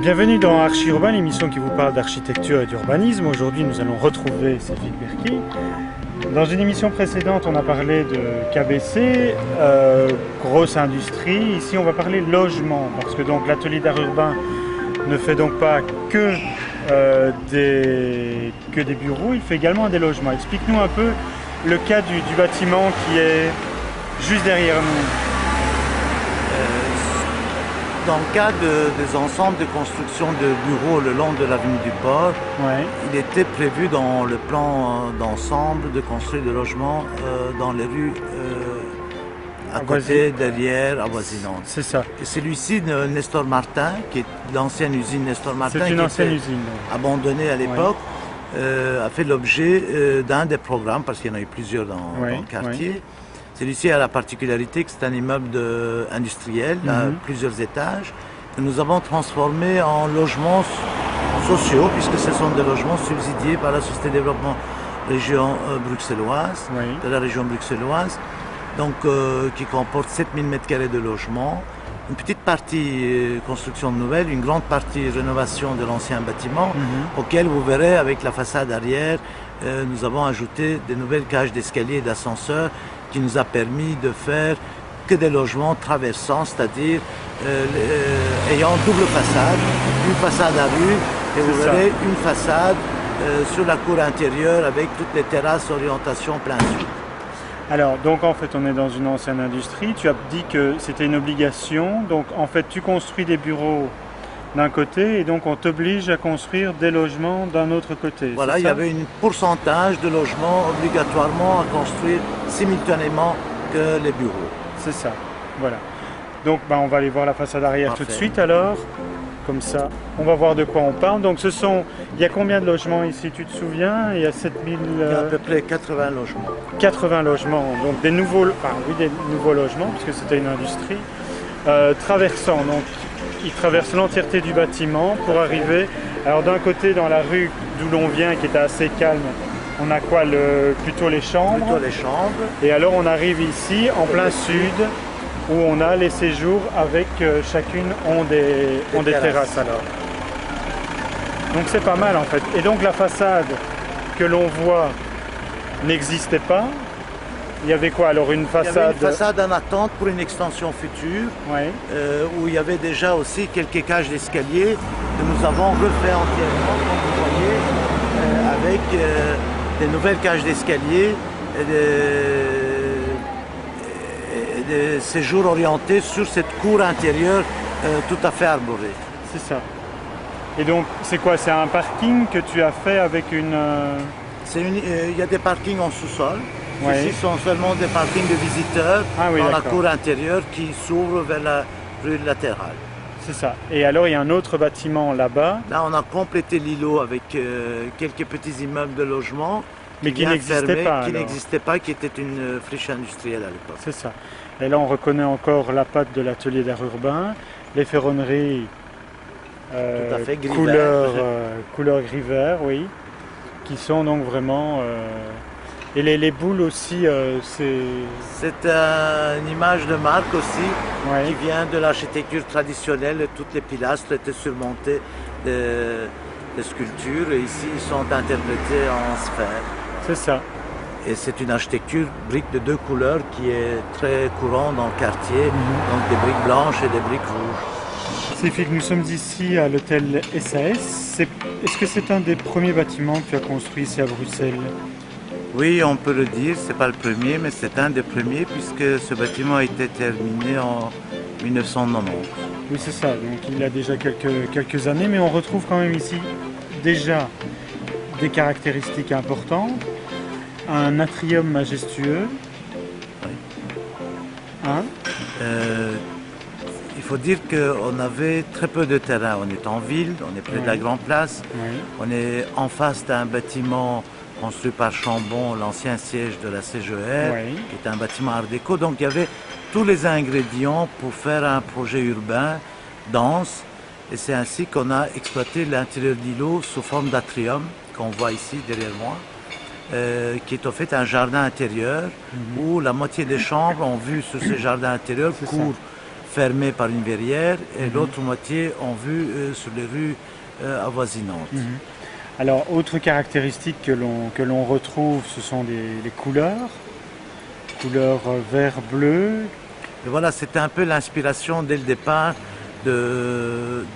Bienvenue dans Archi Urbain, l'émission qui vous parle d'architecture et d'urbanisme. Aujourd'hui, nous allons retrouver Cédric Berki. Dans une émission précédente, on a parlé de KBC, grosse industrie. Ici, on va parler logement, parce que donc l'atelier d'art urbain ne fait donc pas que des bureaux, il fait également des logements. Explique-nous un peu le cas du bâtiment qui est juste derrière nous. Dans le cas des ensembles de construction de bureaux le long de l'avenue du Port, il était prévu dans le plan d'ensemble de construire des logements dans les rues à côté, derrière, avoisinantes. C'est ça. Et celui-ci de Nestor Martin, qui est l'ancienne usine Nestor Martin, c'est une ancienne usine, abandonnée à l'époque, a fait l'objet d'un des programmes, parce qu'il y en a eu plusieurs dans le quartier. Celui-ci a la particularité que c'est un immeuble industriel à plusieurs étages que nous avons transformé en logements sociaux, puisque ce sont des logements subsidiés par la Société de développement région bruxelloise, de la région bruxelloise, donc qui comporte 7000 m² de logements, une petite partie construction nouvelle, une grande partie rénovation de l'ancien bâtiment, auquel vous verrez avec la façade arrière, nous avons ajouté des nouvelles cages d'escalier et d'ascenseurs qui nous a permis de faire que des logements traversants, c'est-à-dire ayant double façade, une façade à rue et vous verrez une façade sur la cour intérieure avec toutes les terrasses orientation plein sud. Alors, donc en fait on est dans une ancienne industrie, tu as dit que c'était une obligation, donc en fait tu construis des bureaux d'un côté et donc on t'oblige à construire des logements d'un autre côté. Voilà, il y avait un pourcentage de logements obligatoirement à construire simultanément que les bureaux. C'est ça, voilà. Donc on va aller voir la façade arrière tout de suite alors, comme ça on va voir de quoi on parle. Donc il y a combien de logements ici, tu te souviens? Il y a 7000... Il y a à peu près 80 logements. 80 logements, donc des nouveaux logements, puisque c'était une industrie, traversant, donc il traverse l'entièreté du bâtiment pour arriver. Alors d'un côté, dans la rue d'où l'on vient, qui était assez calme, on a quoi, plutôt les chambres. Plutôt les chambres. Et alors on arrive ici, en plein sud, où on a les séjours avec chacune ont des terrasses alors. Donc c'est pas mal en fait. Et donc la façade que l'on voit n'existait pas. Il y avait quoi alors, une façade? Il y avait une façade en attente pour une extension future, où il y avait déjà aussi quelques cages d'escalier que nous avons refait entièrement, comme vous voyez, avec des nouvelles cages d'escalier et des séjours orientés sur cette cour intérieure tout à fait arborée. C'est ça. Et donc c'est quoi? C'est un parking que tu as fait avec une... Il y a des parkings en sous-sol. Ici sont seulement des parkings de visiteurs dans la cour intérieure qui s'ouvre vers la rue latérale. C'est ça. Et alors il y a un autre bâtiment là-bas. Là on a complété l'îlot avec quelques petits immeubles de logement mais qui n'existaient pas. Qui n'existaient pas, qui était une friche industrielle à l'époque. C'est ça. Et là on reconnaît encore la patte de l'atelier d'art urbain, les ferronneries tout à fait couleur gris vert, qui sont donc vraiment... Et les boules aussi, c'est une image de marque aussi, qui vient de l'architecture traditionnelle. Toutes les pilastres étaient surmontées de sculptures et ici ils sont interprétés en sphère. C'est ça. Et c'est une architecture brique de deux couleurs qui est très courante dans le quartier, donc des briques blanches et des briques rouges. C'est fait que nous sommes ici à l'hôtel SAS. Est-ce que c'est un des premiers bâtiments que tu as construit ici à Bruxelles? Oui, on peut le dire, c'est pas le premier, mais c'est un des premiers puisque ce bâtiment a été terminé en 1990. Oui, c'est ça, donc il a déjà quelques années, mais on retrouve quand même ici déjà des caractéristiques importantes. Un atrium majestueux. Il faut dire qu'on avait très peu de terrain. On est en ville, on est près de la Grande Place, on est en face d'un bâtiment construit par Chambon, l'ancien siège de la CGR, qui est un bâtiment art déco. Donc il y avait tous les ingrédients pour faire un projet urbain dense. Et c'est ainsi qu'on a exploité l'intérieur d'îlot sous forme d'atrium, qu'on voit ici derrière moi. qui est en fait un jardin intérieur où la moitié des chambres ont vue sur ce jardin intérieur, court fermé par une verrière, et l'autre moitié ont vue sur les rues avoisinantes. Alors, autre caractéristique que l'on retrouve, ce sont les couleurs vert-bleu. Et voilà, c'était un peu l'inspiration dès le départ de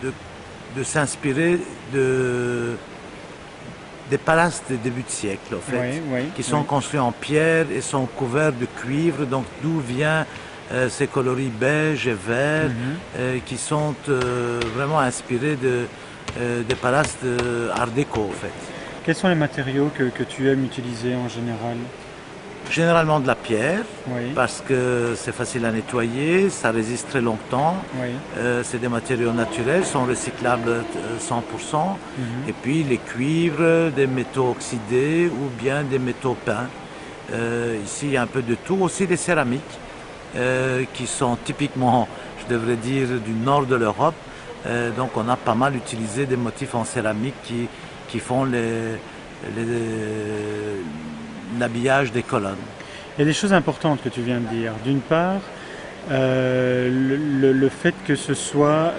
s'inspirer des palaces de début de siècle, en fait, qui sont construits en pierre et sont couverts de cuivre, donc d'où vient ces coloris beige et vert, qui sont vraiment inspirés des palaces d'art déco, en fait. Quels sont les matériaux que tu aimes utiliser en général? Généralement de la pierre, parce que c'est facile à nettoyer, ça résiste très longtemps, c'est des matériaux naturels, sont recyclables 100%, et puis les cuivres, des métaux oxydés ou bien des métaux peints. Ici il y a un peu de tout, aussi des céramiques, qui sont typiquement, je devrais dire, du nord de l'Europe, donc on a pas mal utilisé des motifs en céramique qui font l'habillage des colonnes. Il y a des choses importantes que tu viens de dire. D'une part, le fait que ce soit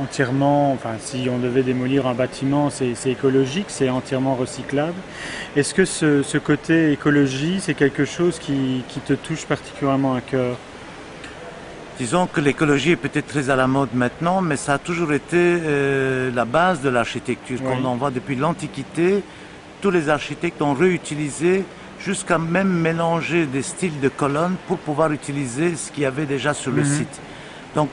entièrement, enfin si on devait démolir un bâtiment, c'est écologique, c'est entièrement recyclable. Est-ce que ce côté écologie, c'est quelque chose qui te touche particulièrement à cœur? Disons que l'écologie est peut-être très à la mode maintenant, mais ça a toujours été la base de l'architecture. Comme on voit depuis l'Antiquité, tous les architectes ont réutilisé jusqu'à même mélanger des styles de colonnes pour pouvoir utiliser ce qu'il y avait déjà sur le site. Donc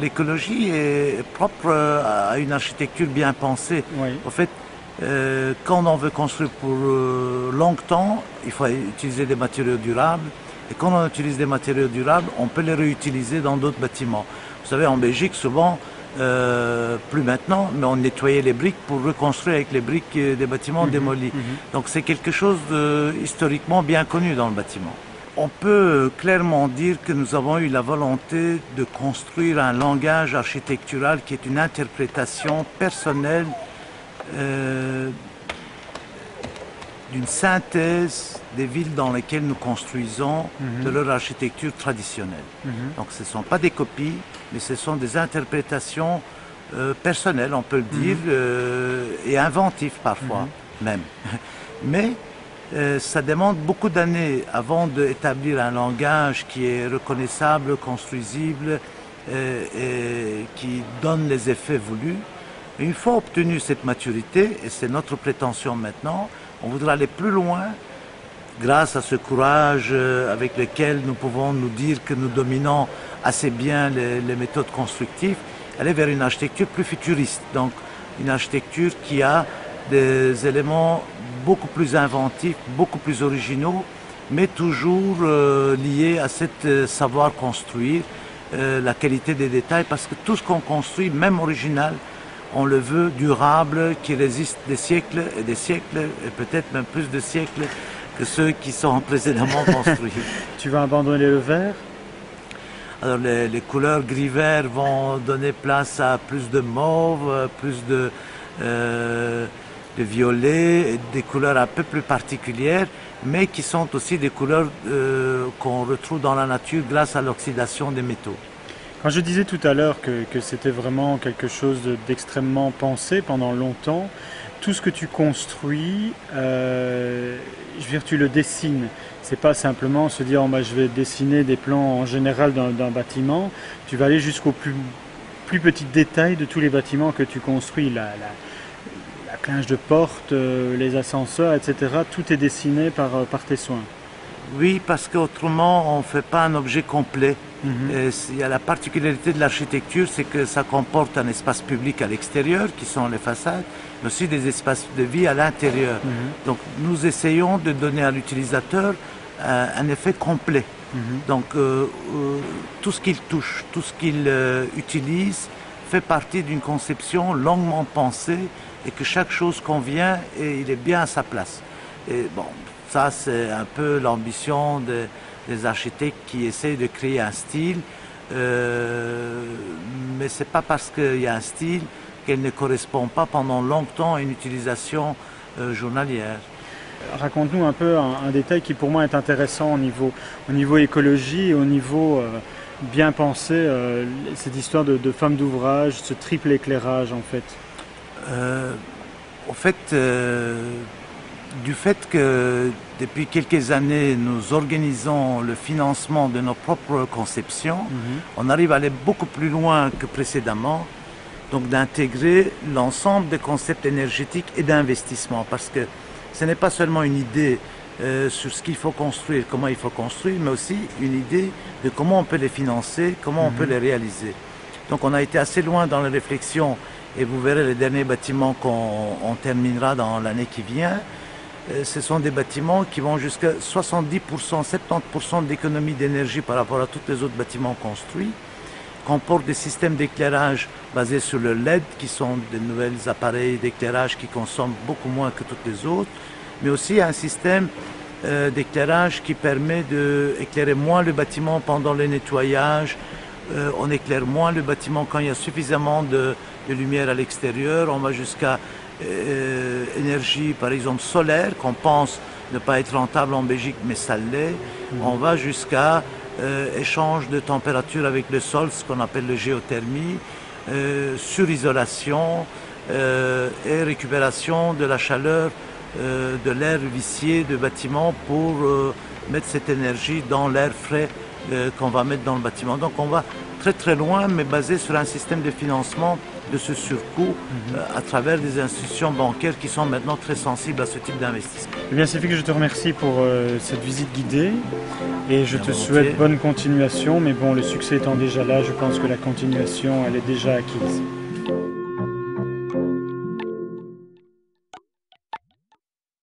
l'écologie est propre à une architecture bien pensée. En fait, quand on veut construire pour longtemps, il faut utiliser des matériaux durables. Et quand on utilise des matériaux durables, on peut les réutiliser dans d'autres bâtiments. Vous savez, en Belgique, souvent, plus maintenant, mais on nettoyait les briques pour reconstruire avec les briques des bâtiments démolis. Donc c'est quelque chose de historiquement bien connu dans le bâtiment. On peut clairement dire que nous avons eu la volonté de construire un langage architectural qui est une interprétation personnelle d'une synthèse des villes dans lesquelles nous construisons de leur architecture traditionnelle. Donc ce ne sont pas des copies, mais ce sont des interprétations personnelles, on peut le dire, et inventives parfois même. Mais ça demande beaucoup d'années avant d'établir un langage qui est reconnaissable, construisible et qui donne les effets voulus. Et une fois obtenue cette maturité, et c'est notre prétention maintenant, on voudra aller plus loin grâce à ce courage avec lequel nous pouvons nous dire que nous dominons assez bien les méthodes constructives, aller vers une architecture plus futuriste, donc une architecture qui a des éléments beaucoup plus inventifs, beaucoup plus originaux, mais toujours liés à cette savoir construire, la qualité des détails, parce que tout ce qu'on construit, même original, on le veut durable, qui résiste des siècles, et peut-être même plus de siècles que ceux qui sont précédemment construits. Tu vas abandonner le vert? Alors les couleurs gris-vert vont donner place à plus de mauve, plus de violet, des couleurs un peu plus particulières, mais qui sont aussi des couleurs qu'on retrouve dans la nature grâce à l'oxydation des métaux. Quand je disais tout à l'heure que c'était vraiment quelque chose d'extrêmement pensé pendant longtemps, tout ce que tu construis, je veux dire, tu le dessines. C'est pas simplement se dire je vais dessiner des plans en général d'un bâtiment. Tu vas aller jusqu'au plus petit détail de tous les bâtiments que tu construis. La clinge de porte, les ascenseurs, etc. Tout est dessiné par tes soins. Oui, parce qu'autrement, on ne fait pas un objet complet. Il y a la particularité de l'architecture, c'est que ça comporte un espace public à l'extérieur, qui sont les façades, mais aussi des espaces de vie à l'intérieur. Donc nous essayons de donner à l'utilisateur un effet complet. Donc tout ce qu'il touche, tout ce qu'il utilise fait partie d'une conception longuement pensée et que chaque chose convient et il est bien à sa place. Et bon, ça c'est un peu l'ambition des architectes qui essayent de créer un style, mais c'est pas parce qu'il y a un style qu'elle ne correspond pas pendant longtemps à une utilisation journalière. Raconte-nous un peu un détail qui pour moi est intéressant au niveau écologie et au niveau bien pensé, cette histoire de femme d'ouvrage, ce triple éclairage en fait. Du fait que depuis quelques années nous organisons le financement de nos propres conceptions, on arrive à aller beaucoup plus loin que précédemment, donc d'intégrer l'ensemble des concepts énergétiques et d'investissement, parce que ce n'est pas seulement une idée sur ce qu'il faut construire, comment il faut construire, mais aussi une idée de comment on peut les financer, comment on peut les réaliser. Donc on a été assez loin dans la réflexion, et vous verrez les derniers bâtiments qu'on terminera dans l'année qui vient. Ce sont des bâtiments qui vont jusqu'à 70%, 70% d'économie d'énergie par rapport à tous les autres bâtiments construits, comportent des systèmes d'éclairage basés sur le LED, qui sont de nouvelles appareils d'éclairage qui consomment beaucoup moins que toutes les autres, mais aussi un système d'éclairage qui permet d'éclairer moins le bâtiment pendant le nettoyage. On éclaire moins le bâtiment quand il y a suffisamment de lumière à l'extérieur. On va jusqu'à énergie, par exemple solaire, qu'on pense ne pas être rentable en Belgique, mais ça l'est. On va jusqu'à échange de température avec le sol, ce qu'on appelle le géothermie, surisolation et récupération de la chaleur de l'air vicié de bâtiment pour mettre cette énergie dans l'air frais qu'on va mettre dans le bâtiment. Donc on va très très loin, mais basé sur un système de financement de ce surcoût à travers des institutions bancaires qui sont maintenant très sensibles à ce type d'investissement. Eh bien, Cédric, je te remercie pour cette visite guidée et je te souhaite bonne continuation. Mais bon, le succès étant déjà là, je pense que la continuation, elle est déjà acquise.